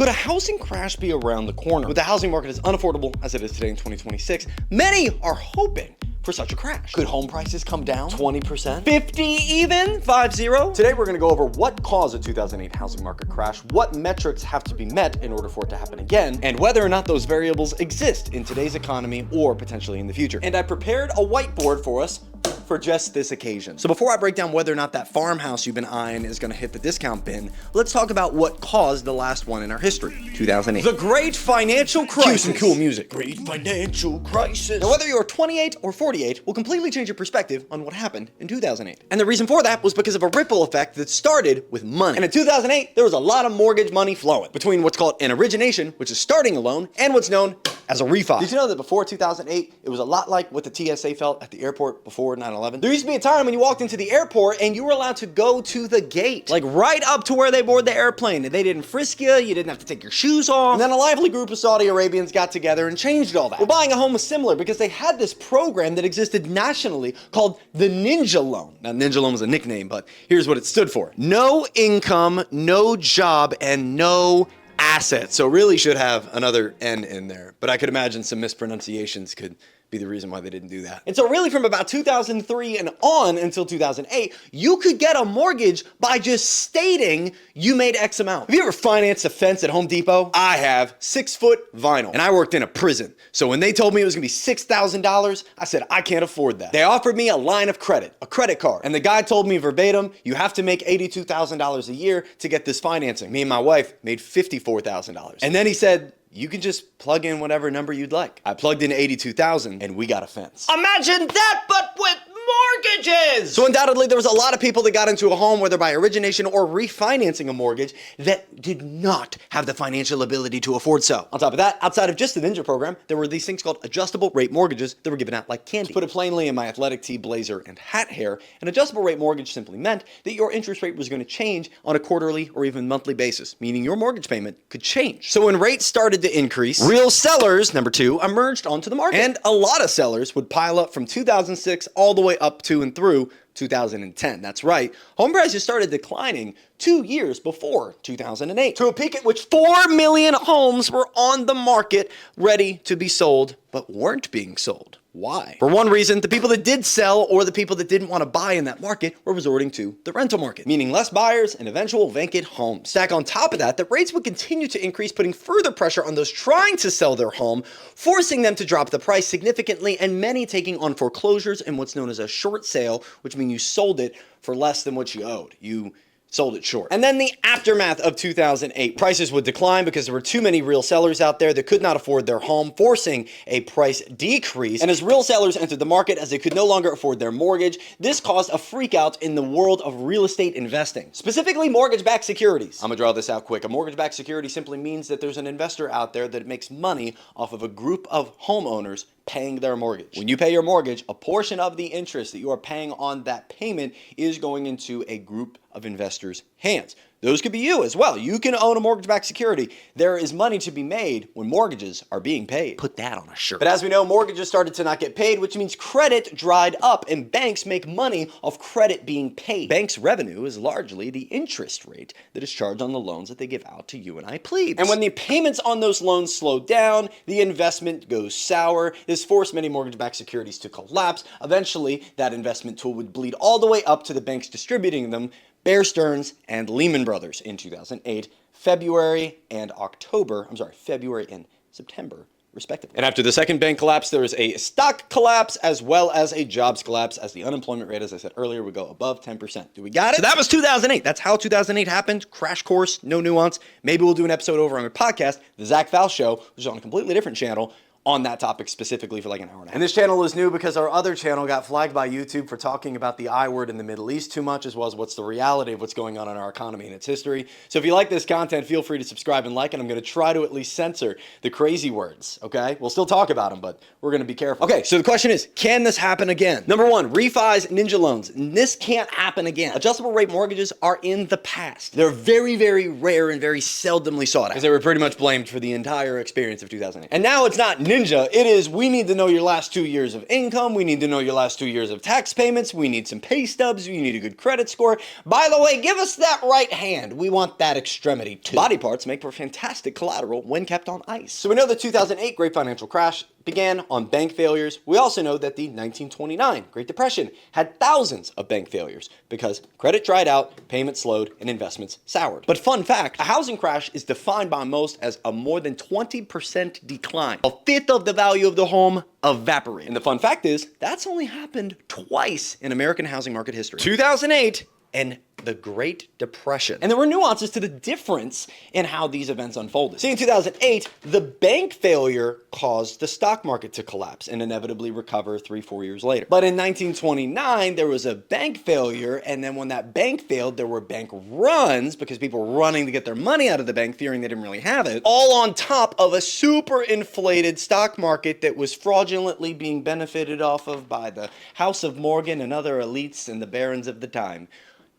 Could a housing crash be around the corner? With the housing market as unaffordable as it is today in 2026, many are hoping for such a crash. Could home prices come down 20%? 50 even? 5-0? Today we're gonna go over what caused the 2008 housing market crash, what metrics have to be met in order for it to happen again, and whether or not those variables exist in today's economy or potentially in the future. And I prepared a whiteboard for us for just this occasion. So before I break down whether or not that farmhouse you've been eyeing is gonna hit the discount bin, let's talk about what caused the last one in our history, 2008. The Great Financial Crisis. Cue some cool music. Great Financial Crisis. Now whether you're 28 or 48 will completely change your perspective on what happened in 2008. And the reason for that was because of a ripple effect that started with money. And in 2008, there was a lot of mortgage money flowing between what's called an origination, which is starting a loan, and what's known as a refi. Did you know that before 2008, it was a lot like what the TSA felt at the airport before 9/11? There used to be a time when you walked into the airport and you were allowed to go to the gate, like right up to where they board the airplane, and they didn't frisk you, you didn't have to take your shoes off. And then a lively group of Saudi Arabians got together and changed all that. Well, buying a home was similar because they had this program that existed nationally called the Ninja Loan. Now, Ninja Loan was a nickname, but here's what it stood for. No income, no job, and no assets. So really should have another N in there, but I could imagine some mispronunciations could be the reason why they didn't do that. And so really from about 2003 and on until 2008, you could get a mortgage by just stating you made X amount. Have you ever financed a fence at Home Depot? I have. 6-foot vinyl. And I worked in a prison. So when they told me it was gonna be $6,000, I said, I can't afford that. They offered me a line of credit, a credit card. And the guy told me verbatim, you have to make $82,000 a year to get this financing. Me and my wife made $54,000. And then he said, you can just plug in whatever number you'd like. I plugged in 82,000 and we got a fence. Imagine that, but with mortgages! So undoubtedly there was a lot of people that got into a home, whether by origination or refinancing a mortgage, that did not have the financial ability to afford so. On top of that, outside of just the Ninja program, there were these things called adjustable rate mortgages that were given out like candy. To put it plainly, in my athletic tee, blazer, and hat hair, an adjustable rate mortgage simply meant that your interest rate was going to change on a quarterly or even monthly basis, meaning your mortgage payment could change. So when rates started to increase, real sellers, number two, emerged onto the market. And a lot of sellers would pile up from 2006 all the way up to and through 2010. That's right. Home prices started declining 2 years before 2008 to a peak at which 4 million homes were on the market ready to be sold, but weren't being sold. Why? For one reason, the people that did sell or the people that didn't want to buy in that market were resorting to the rental market, meaning less buyers and eventual vacant homes. Stack on top of that, the rates would continue to increase, putting further pressure on those trying to sell their home, forcing them to drop the price significantly, and many taking on foreclosures and what's known as a short sale, which means you sold it for less than what you owed. You sold it short. And then the aftermath of 2008. Prices would decline because there were too many real sellers out there that could not afford their home, forcing a price decrease. And as real sellers entered the market as they could no longer afford their mortgage, this caused a freak out in the world of real estate investing, specifically mortgage-backed securities. I'm gonna draw this out quick. A mortgage-backed security simply means that there's an investor out there that makes money off of a group of homeowners paying their mortgage. When you pay your mortgage, a portion of the interest that you are paying on that payment is going into a group of investors' hands. Those could be you as well. You can own a mortgage-backed security. There is money to be made when mortgages are being paid. Put that on a shirt. But as we know, mortgages started to not get paid, which means credit dried up, and banks make money off credit being paid. Banks' revenue is largely the interest rate that is charged on the loans that they give out to you and I plebes. And when the payments on those loans slow down, the investment goes sour. This forced many mortgage-backed securities to collapse. Eventually, that investment tool would bleed all the way up to the banks distributing them, Bear Stearns and Lehman Brothers in 2008, February and September, respectively. And after the second bank collapse, there was a stock collapse as well as a jobs collapse, as the unemployment rate, as I said earlier, would go above 10%. Do we got it? So that was 2008. That's how 2008 happened. Crash course, no nuance. Maybe we'll do an episode over on our podcast, The Zach Faust Show, which is on a completely different channel, on that topic specifically for like an hour and a half. And this channel is new because our other channel got flagged by YouTube for talking about the I word in the Middle East too much, as well as what's the reality of what's going on in our economy and its history. So if you like this content, feel free to subscribe and like, and I'm going to try to at least censor the crazy words, okay? We'll still talk about them, but we're going to be careful. Okay, so the question is, can this happen again? Number one, refis, ninja loans. This can't happen again. Adjustable rate mortgages are in the past. They're very, very rare and very seldomly sought out, because they were pretty much blamed for the entire experience of 2008. And now it's not new ninja. It is, we need to know your last 2 years of income. We need to know your last 2 years of tax payments. We need some pay stubs. You need a good credit score. By the way, give us that right hand. We want that extremity too. Body parts make for fantastic collateral when kept on ice. So we know the 2008 great financial crash began on bank failures. We also know that the 1929 Great Depression had thousands of bank failures because credit dried out, payments slowed, and investments soured. But fun fact, a housing crash is defined by most as a more than 20% decline. A fifth of the value of the home evaporated. And the fun fact is, that's only happened twice in American housing market history. 2008 and the Great Depression. And there were nuances to the difference in how these events unfolded. See, in 2008, the bank failure caused the stock market to collapse and inevitably recover 3-4 years later. But in 1929, there was a bank failure, and then when that bank failed, there were bank runs because people were running to get their money out of the bank, fearing they didn't really have it, all on top of a super inflated stock market that was fraudulently being benefited off of by the House of Morgan and other elites and the barons of the time.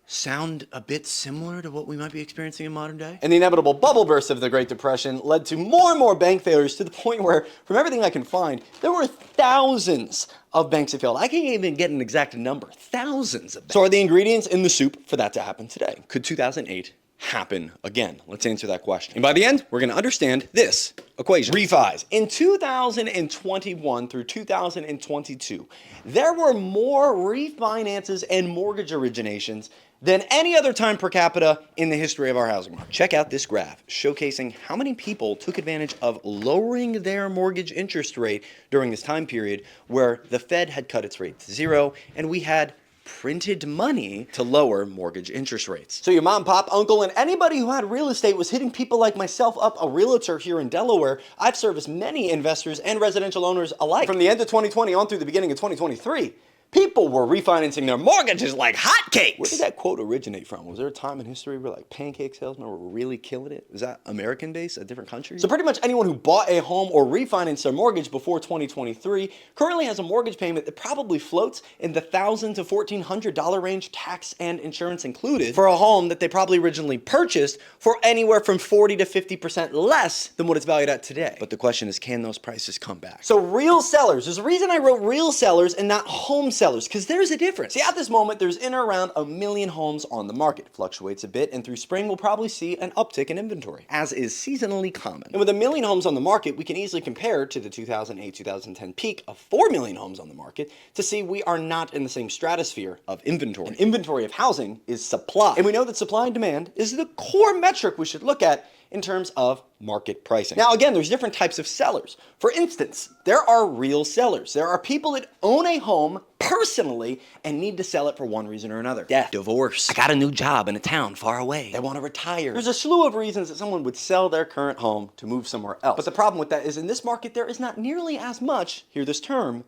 Sound a bit similar to what we might be experiencing in modern day? And the inevitable bubble burst of the Great Depression led to more and more bank failures to the point where, from everything I can find, there were thousands of banks that failed. I can't even get an exact number. Thousands of banks. So are the ingredients in the soup for that to happen today? Could 2008 happen again? Let's answer that question. And by the end, we're going to understand this equation. Refis. In 2021 through 2022, there were more refinances and mortgage originations than any other time per capita in the history of our housing market. Check out this graph showcasing how many people took advantage of lowering their mortgage interest rate during this time period where the Fed had cut its rate to zero and we had printed money to lower mortgage interest rates. So your mom, pop, uncle, and anybody who had real estate was hitting people like myself up, a realtor here in Delaware. I've serviced many investors and residential owners alike. From the end of 2020 on through the beginning of 2023, people were refinancing their mortgages like hotcakes. Where did that quote originate from? Was there a time in history where like pancake salesmen were really killing it? Is that American based, a different country? So pretty much anyone who bought a home or refinanced their mortgage before 2023 currently has a mortgage payment that probably floats in the $1,000 to $1,400 range, tax and insurance included, for a home that they probably originally purchased for anywhere from 40 to 50% less than what it's valued at today. But the question is, can those prices come back? So real sellers, there's a reason I wrote real sellers and not home sellers, because there's a difference. See, at this moment, there's in or around 1 million homes on the market. It fluctuates a bit, and through spring, we'll probably see an uptick in inventory, as is seasonally common. And with 1 million homes on the market, we can easily compare to the 2008-2010 peak of 4 million homes on the market to see we are not in the same stratosphere of inventory. An inventory of housing is supply. And we know that supply and demand is the core metric we should look at in terms of market pricing. Now, again, there's different types of sellers. For instance, there are real sellers. There are people that own a home personally and need to sell it for one reason or another. Death, divorce, I got a new job in a town far away, they want to retire. There's a slew of reasons that someone would sell their current home to move somewhere else. But the problem with that is in this market, there is not nearly as much, hear this term,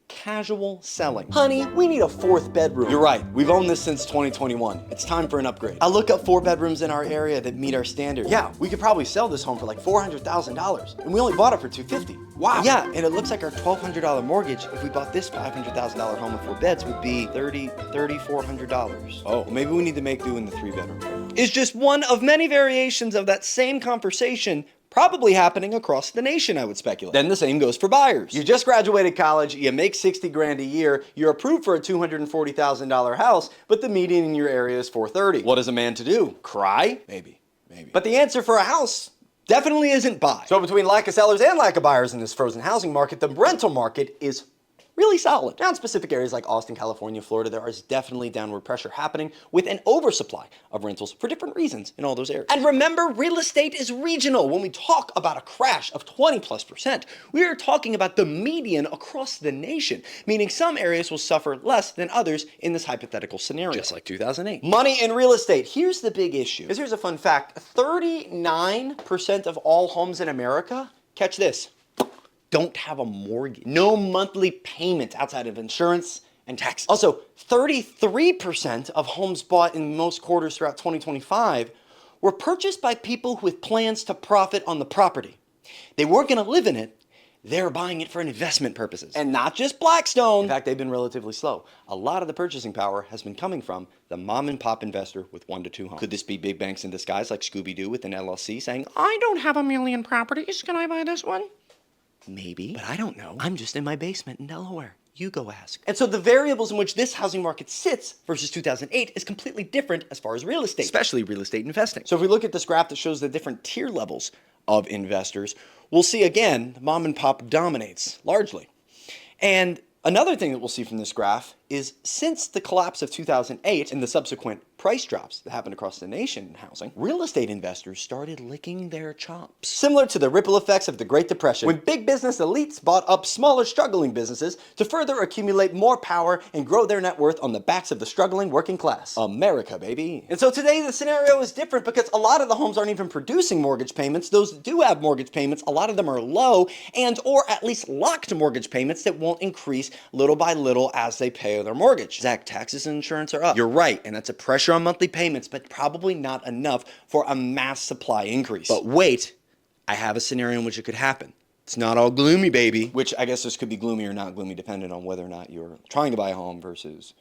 casual selling. Honey, we need a 4th bedroom. You're right, we've owned this since 2021. It's time for an upgrade. I look up 4 bedrooms in our area that meet our standards. Yeah, we could probably sell this home for like $400,000, and we only bought it for $250,000. Wow. Yeah, and it looks like our $1,200 mortgage, if we bought this $500,000 home with 4 beds, would be $3,400. Oh, well, maybe we need to make do in the 3-bedroom. It's just one of many variations of that same conversation, probably happening across the nation, I would speculate. Then the same goes for buyers. You just graduated college, you make 60 grand a year, you're approved for a $240,000 house, but the median in your area is 430. What is a man to do? Cry? Maybe. But the answer for a house definitely isn't buy. So between lack of sellers and lack of buyers in this frozen housing market, the rental market is really solid. Now in specific areas like Austin, California, Florida, there is definitely downward pressure happening with an oversupply of rentals for different reasons in all those areas. And remember, real estate is regional. When we talk about a crash of 20+%, we are talking about the median across the nation, meaning some areas will suffer less than others in this hypothetical scenario. Just like 2008. Money in real estate. Here's the big issue. Because here's a fun fact. 39% of all homes in America, catch this, don't have a mortgage. No monthly payment outside of insurance and taxes. Also, 33% of homes bought in most quarters throughout 2025 were purchased by people with plans to profit on the property. They weren't gonna live in it, they're buying it for investment purposes. And not just Blackstone. In fact, they've been relatively slow. A lot of the purchasing power has been coming from the mom and pop investor with 1 to 2 homes. Could this be big banks in disguise like Scooby-Doo with an LLC saying, I don't have 1 million properties, can I buy this one? Maybe, but I don't know. I'm just in my basement in Delaware. You go ask. And so the variables in which this housing market sits versus 2008 is completely different as far as real estate, especially real estate investing. So if we look at this graph that shows the different tier levels of investors, we'll see again, mom and pop dominates largely. And another thing that we'll see from this graph is since the collapse of 2008 and the subsequent price drops that happened across the nation in housing, real estate investors started licking their chops. Similar to the ripple effects of the Great Depression, when big business elites bought up smaller struggling businesses to further accumulate more power and grow their net worth on the backs of the struggling working class. America, baby. And so today the scenario is different because a lot of the homes aren't even producing mortgage payments. Those that do have mortgage payments, a lot of them are low and or at least locked mortgage payments that won't increase little by little as they pay their mortgage. Zach, taxes and insurance are up. You're right, and that's a pressure on monthly payments, but probably not enough for a mass supply increase. But wait, I have a scenario in which it could happen. It's not all gloomy, baby, which I guess this could be gloomy or not gloomy depending on whether or not you're trying to buy a home versus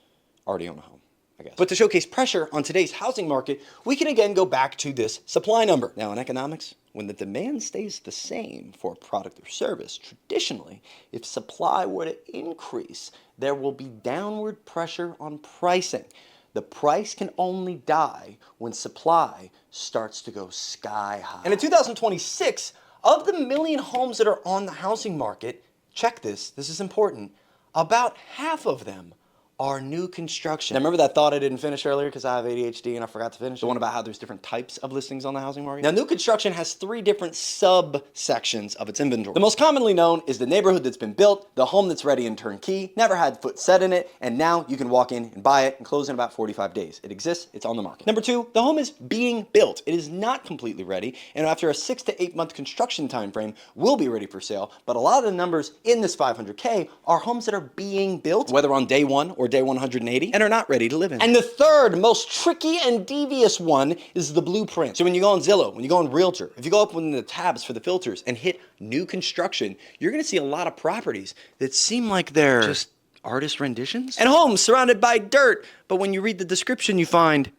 already own a home, I guess. But to showcase pressure on today's housing market, we can again go back to this supply number. Now in economics, when the demand stays the same for a product or service, traditionally, if supply were to increase, there will be downward pressure on pricing. The price can only die when supply starts to go sky high. And in 2026, of the million homes that are on the housing market, check this is important, about half of them are new construction. Now remember that thought I didn't finish earlier because I have ADHD and I forgot to finish? The one about how there's different types of listings on the housing market? Now new construction has 3 different subsections of its inventory. The most commonly known is the neighborhood that's been built, the home that's ready and turnkey, never had foot set in it, and now you can walk in and buy it and close in about 45 days. It exists, it's on the market. Number 2, the home is being built. It is not completely ready, and after a 6 to 8 month construction time frame, will be ready for sale, but a lot of the numbers in this 500K are homes that are being built, whether on day 1 or day 180, and are not ready to live in. And the third most tricky and devious one is the blueprint. So when you go on Zillow, when you go on Realtor, if you go up in the tabs for the filters and hit new construction, you're gonna see a lot of properties that seem like they're just artist renditions and homes surrounded by dirt. But when you read the description, you find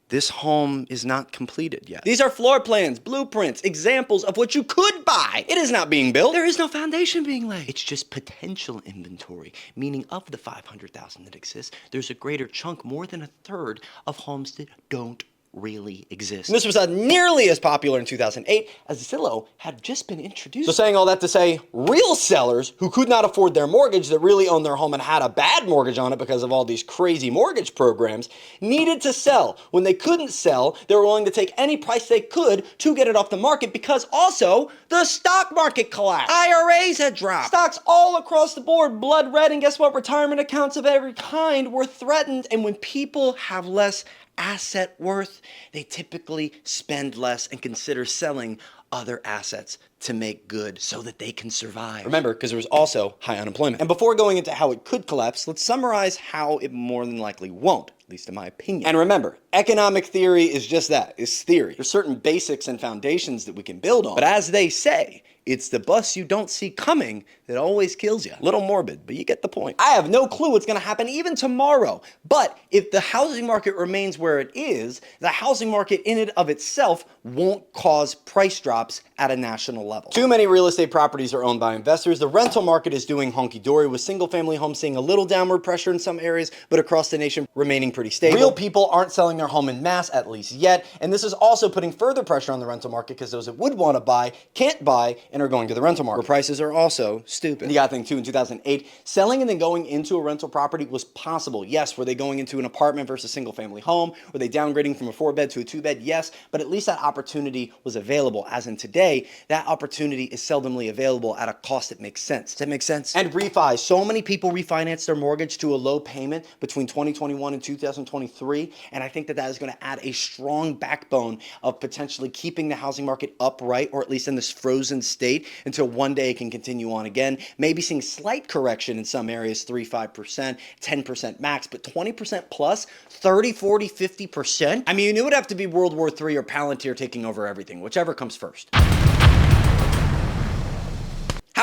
this home is not completed yet. These are floor plans, blueprints, examples of what you could buy. It is not being built. There is no foundation being laid. It's just potential inventory, meaning of the 500,000 that exists, there's a greater chunk, more than a third, of homes that don't really exist. And this was not nearly as popular in 2008 as Zillow had just been introduced. So saying all that to say, real sellers who could not afford their mortgage, that really owned their home and had a bad mortgage on it because of all these crazy mortgage programs, needed to sell. When they couldn't sell, they were willing to take any price they could to get it off the market because also the stock market collapsed. IRAs had dropped. Stocks all across the board, blood red, and guess what? Retirement accounts of every kind were threatened. And when people have less asset worth, they typically spend less and consider selling other assets to make good so that they can survive. Remember, because there was also high unemployment. And before going into how it could collapse, let's summarize how it more than likely won't, at least in my opinion. And remember, economic theory is just that, it's theory. There's certain basics and foundations that we can build on. But as they say, it's the bus you don't see coming that always kills you. A little morbid, but you get the point. I have no clue what's gonna happen even tomorrow. But if the housing market remains where it is, the housing market in and of itself won't cause price drops at a national level. Too many real estate properties are owned by investors. The rental market is doing honky-dory, with single family homes seeing a little downward pressure in some areas, but across the nation remaining pretty stable. Real people aren't selling their home in mass, at least yet, and this is also putting further pressure on the rental market because those that would wanna buy can't buy and are going to the rental market, where prices are also stupid. And you gotta think too, in 2008, selling and then going into a rental property was possible. Yes, were they going into an apartment versus single family home? Were they downgrading from a 4-bed to a 2-bed? Yes, but at least that opportunity was available. As in today, that opportunity is seldomly available at a cost that makes sense. Does that make sense? And refi, so many people refinance their mortgage to a low payment between 2021 and 2023, and I think that that is gonna add a strong backbone of potentially keeping the housing market upright, or at least in this frozen state, until one day it can continue on again. Maybe seeing slight correction in some areas, 3-5%, 10% max, but 20% plus, 30, 40, 50%? I mean, it would have to be World War III or Palantir taking over everything, whichever comes first.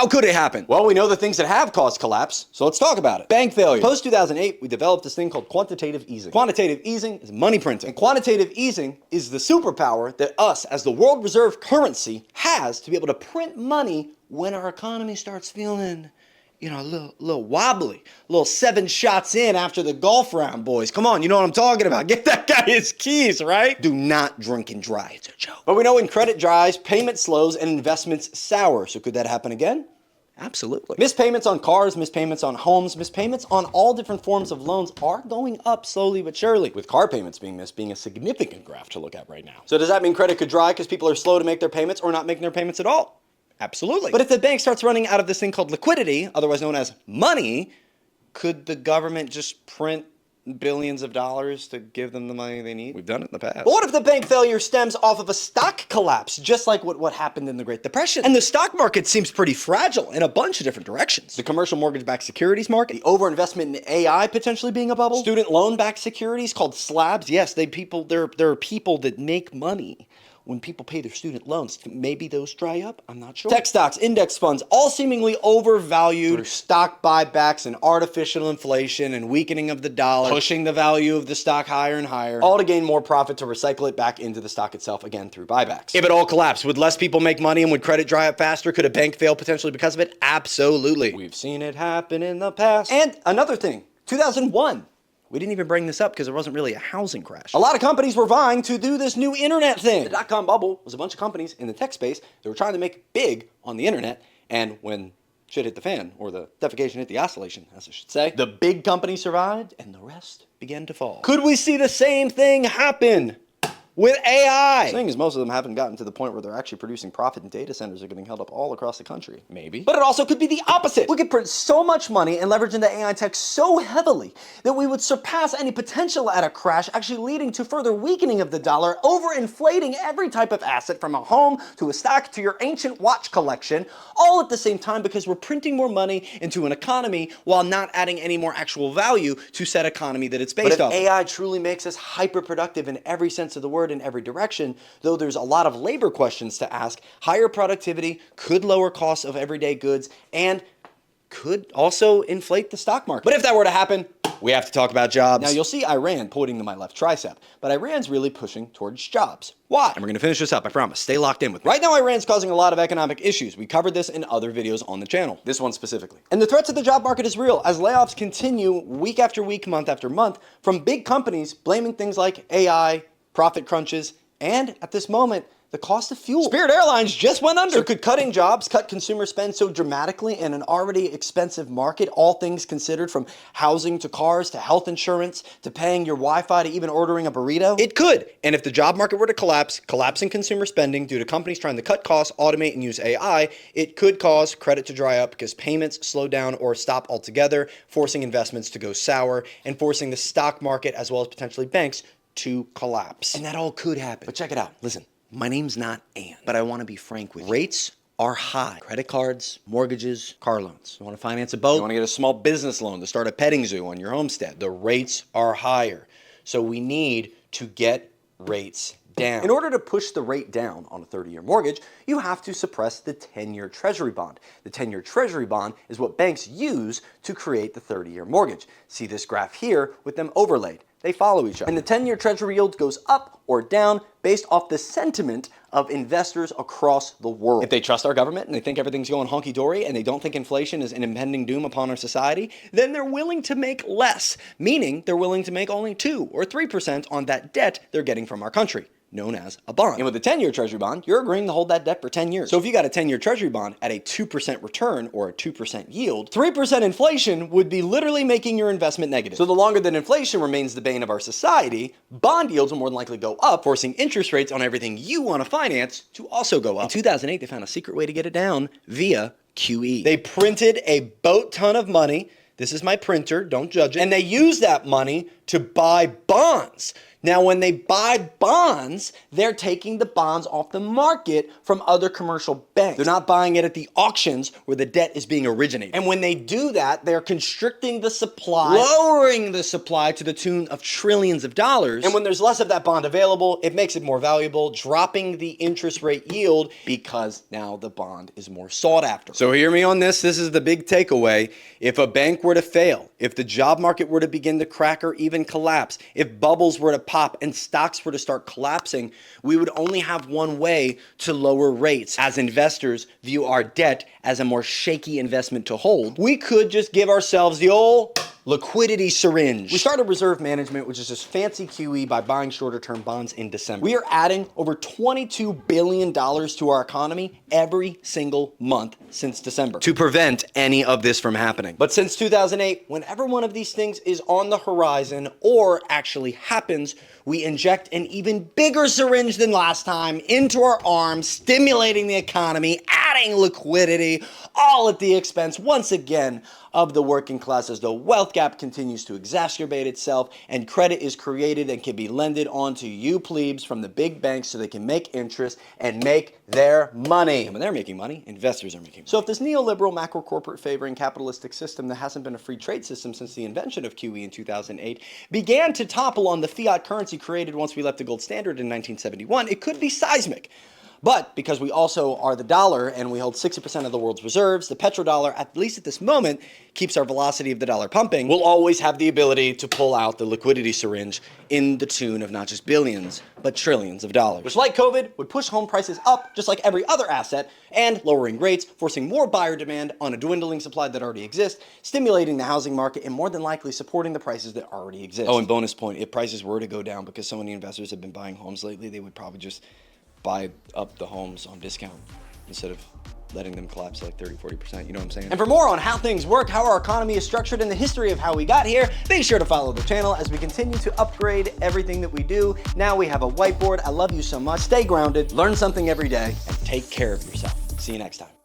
How could it happen? Well, we know the things that have caused collapse, so let's talk about it. Bank failure. Post-2008, we developed this thing called quantitative easing. Quantitative easing is money printing. And quantitative easing is the superpower that us, as the world reserve currency, has to be able to print money when our economy starts feeling, you know, a little wobbly, a little 7 shots in after the golf round, boys. Come on, you know what I'm talking about. Get that guy his keys, right? Do not drink and drive. It's a joke. But we know when credit dries, payment slows, and investments sour. So could that happen again? Absolutely. Missed payments on cars, missed payments on homes, missed payments on all different forms of loans are going up slowly but surely, with car payments being missed being a significant graph to look at right now. So does that mean credit could dry because people are slow to make their payments or not making their payments at all? Absolutely. But if the bank starts running out of this thing called liquidity, otherwise known as money, could the government just print billions of dollars to give them the money they need? We've done it in the past. But what if the bank failure stems off of a stock collapse, just like what happened in the Great Depression? And the stock market seems pretty fragile in a bunch of different directions. The commercial mortgage-backed securities market, the overinvestment in AI potentially being a bubble, student loan-backed securities called slabs. Yes, there are people that make money when people pay their student loans. Maybe those dry up? I'm not sure. Tech stocks, index funds, all seemingly overvalued through stock buybacks and artificial inflation and weakening of the dollar, pushing the value of the stock higher and higher, all to gain more profit to recycle it back into the stock itself, again, through buybacks. If it all collapsed, would less people make money and would credit dry up faster? Could a bank fail potentially because of it? Absolutely. We've seen it happen in the past. And another thing, 2001. We didn't even bring this up because there wasn't really a housing crash. A lot of companies were vying to do this new internet thing. The dot-com bubble was a bunch of companies in the tech space that were trying to make big on the internet, and when shit hit the fan, or the defecation hit the oscillation, as I should say, the big companies survived and the rest began to fall. Could we see the same thing happen with AI? The thing is, most of them haven't gotten to the point where they're actually producing profit, and data centers are getting held up all across the country. Maybe. But it also could be the opposite. We could print so much money and leverage into AI tech so heavily that we would surpass any potential at a crash, actually leading to further weakening of the dollar, overinflating every type of asset from a home to a stock to your ancient watch collection, all at the same time because we're printing more money into an economy while not adding any more actual value to said economy that it's based off. But if AI truly makes us hyper-productive in every sense of the word, in every direction, though there's a lot of labor questions to ask, higher productivity could lower costs of everyday goods and could also inflate the stock market. But if that were to happen, we have to talk about jobs. Now you'll see Iran pointing to my left tricep, but Iran's really pushing towards jobs. Why? And we're gonna finish this up, I promise. Stay locked in with me. Right now, Iran's causing a lot of economic issues. We covered this in other videos on the channel, this one specifically. And the threat to the job market is real, as layoffs continue week after week, month after month, from big companies blaming things like AI, profit crunches, and at this moment, the cost of fuel. Spirit Airlines just went under. So could cutting jobs cut consumer spend so dramatically in an already expensive market, all things considered, from housing to cars to health insurance to paying your Wi-Fi to even ordering a burrito? It could. And if the job market were to collapse, collapsing consumer spending due to companies trying to cut costs, automate, and use AI, it could cause credit to dry up because payments slow down or stop altogether, forcing investments to go sour and forcing the stock market as well as potentially banks to collapse. And that all could happen. But check it out. Listen, my name's not Ann, but I want to be frank with you. Rates are high. Credit cards, mortgages, car loans. You want to finance a boat? You want to get a small business loan to start a petting zoo on your homestead? The rates are higher. So we need to get rates down. In order to push the rate down on a 30-year mortgage, you have to suppress the 10-year treasury bond. The 10-year treasury bond is what banks use to create the 30-year mortgage. See this graph here with them overlaid. They follow each other. And the 10-year treasury yield goes up or down based off the sentiment of investors across the world. If they trust our government and they think everything's going hunky-dory and they don't think inflation is an impending doom upon our society, then they're willing to make less, meaning they're willing to make only 2 or 3% on that debt they're getting from our country, known as a bond. And with a 10-year treasury bond, you're agreeing to hold that debt for 10 years. So if you got a 10-year treasury bond at a 2% return or a 2% yield, 3% inflation would be literally making your investment negative. So the longer that inflation remains the bane of our society, bond yields will more than likely go up, forcing interest rates on everything you want to finance to also go up. In 2008, they found a secret way to get it down via QE. They printed a boat ton of money. This is my printer, don't judge it. And they used that money to buy bonds. Now, when they buy bonds, they're taking the bonds off the market from other commercial banks. They're not buying it at the auctions where the debt is being originated. And when they do that, they're constricting the supply, lowering the supply to the tune of trillions of dollars. And when there's less of that bond available, it makes it more valuable, dropping the interest rate yield because now the bond is more sought after. So hear me on this. This is the big takeaway. If a bank were to fail, if the job market were to begin to crack or even collapse, if bubbles were to pop and stocks were to start collapsing, we would only have one way to lower rates. As investors view our debt as a more shaky investment to hold, we could just give ourselves the old liquidity syringe. We started reserve management, which is just fancy QE, by buying shorter term bonds in December. We are adding over $22 billion to our economy every single month since December to prevent any of this from happening. But since 2008, whenever one of these things is on the horizon or actually happens, we inject an even bigger syringe than last time into our arms, stimulating the economy, adding liquidity, all at the expense, once again, of the working class, as the wealth gap continues to exacerbate itself and credit is created and can be lended on to you plebes from the big banks so they can make interest and make their money. And when they're making money, investors are making money. So if this neoliberal macro corporate favoring capitalistic system that hasn't been a free trade system since the invention of QE in 2008 began to topple on the fiat currency created once we left the gold standard in 1971, it could be seismic. But because we also are the dollar and we hold 60% of the world's reserves, the petrodollar, at least at this moment, keeps our velocity of the dollar pumping. We'll always have the ability to pull out the liquidity syringe in the tune of not just billions, but trillions of dollars. Which, like COVID, would push home prices up just like every other asset, and lowering rates, forcing more buyer demand on a dwindling supply that already exists, stimulating the housing market, and more than likely supporting the prices that already exist. Oh, and bonus point, if prices were to go down because so many investors have been buying homes lately, they would probably just buy up the homes on discount instead of letting them collapse like 30-40%, you know what I'm saying? And for more on how things work, how our economy is structured, and the history of how we got here, be sure to follow the channel as we continue to upgrade everything that we do. Now we have a whiteboard. I love you so much. Stay grounded, learn something every day, and take care of yourself. See you next time.